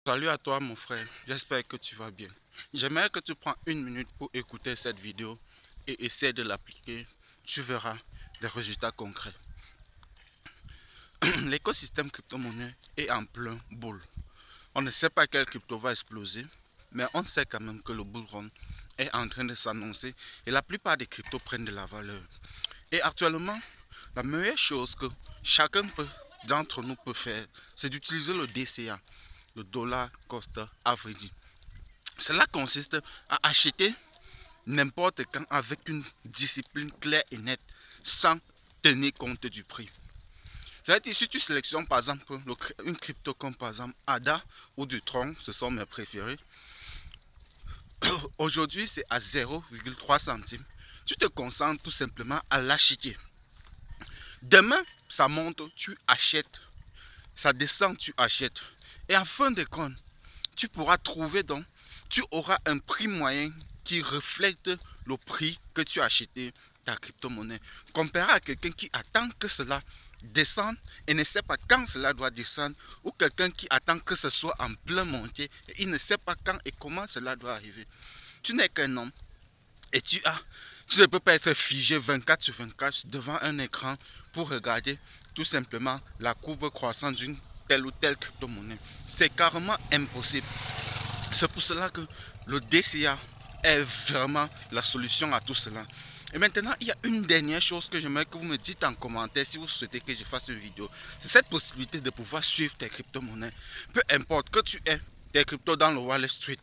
Salut à toi mon frère, j'espère que tu vas bien. J'aimerais que tu prends une minute pour écouter cette vidéo et essaie de l'appliquer. Tu verras des résultats concrets. L'écosystème crypto-monnaie est en plein boule. On ne sait pas quelle crypto va exploser, mais on sait quand même que le bull run est en train de s'annoncer et la plupart des cryptos prennent de la valeur. Et actuellement, la meilleure chose que chacun d'entre nous peut faire, c'est d'utiliser le DCA, le dollar cost averaging. Cela consiste à acheter n'importe quand avec une discipline claire et nette, sans tenir compte du prix. C'est-à-dire, si tu sélectionnes par exemple une crypto comme par exemple ADA ou du Tron, ce sont mes préférés, aujourd'hui c'est à 0,3 centimes. Tu te concentres tout simplement à l'acheter. Demain, ça monte, tu achètes. Ça descend, tu achètes. Et en fin de compte, tu pourras trouver donc, tu auras un prix moyen qui reflète le prix que tu as acheté ta crypto-monnaie. Comparé à quelqu'un qui attend que cela descende et ne sait pas quand cela doit descendre, ou quelqu'un qui attend que ce soit en plein montée et il ne sait pas quand et comment cela doit arriver. Tu n'es qu'un homme et tu ne peux pas être figé 24 sur 24 devant un écran pour regarder tout simplement la courbe croissante d'une telle ou telle crypto-monnaie. C'est carrément impossible. C'est pour cela que le DCA est vraiment la solution à tout cela. Et maintenant, il y a une dernière chose que j'aimerais que vous me dites en commentaire si vous souhaitez que je fasse une vidéo. C'est cette possibilité de pouvoir suivre tes crypto-monnaies. Peu importe que tu aies tes cryptos dans le Wallet Street,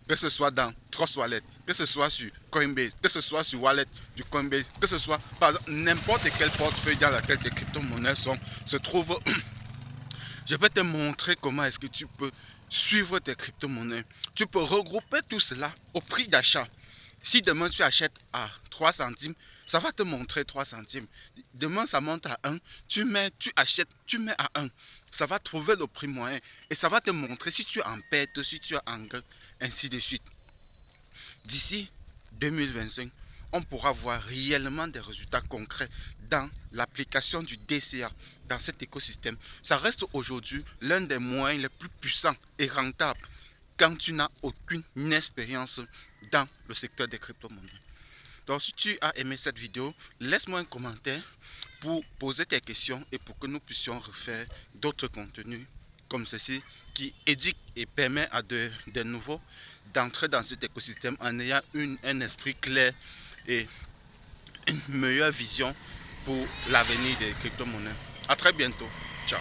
que ce soit dans Trust Wallet, que ce soit sur Coinbase, que ce soit sur Wallet du Coinbase, que ce soit par exemple n'importe quel portefeuille dans lequel tes crypto-monnaies se trouvent. Je vais te montrer comment est-ce que tu peux suivre tes crypto-monnaies. Tu peux regrouper tout cela au prix d'achat. Si demain tu achètes à 3 centimes, ça va te montrer 3 centimes. Demain ça monte à 1, tu achètes, tu mets à 1. Ça va trouver le prix moyen et ça va te montrer si tu es en perte, si tu es en gain, ainsi de suite. D'ici 2025, on pourra voir réellement des résultats concrets dans l'application du DCA dans cet écosystème. Ça reste aujourd'hui l'un des moyens les plus puissants et rentables quand tu n'as aucune expérience dans le secteur des crypto-monnaies. Donc si tu as aimé cette vidéo, laisse-moi un commentaire pour poser tes questions et pour que nous puissions refaire d'autres contenus comme ceci qui éduque et permet à de nouveaux d'entrer dans cet écosystème en ayant un esprit clair et une meilleure vision pour l'avenir des crypto-monnaies. A très bientôt. Ciao.